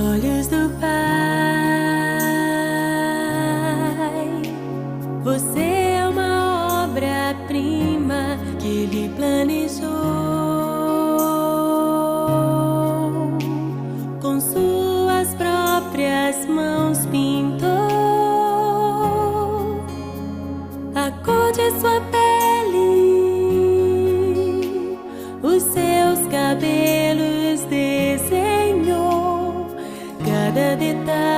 olhos do Pai. Você é uma obra-prima que Ele planejou. Com suas próprias mãos pintou a cor de sua pele, os seus cabelos desenhou cada detalhe.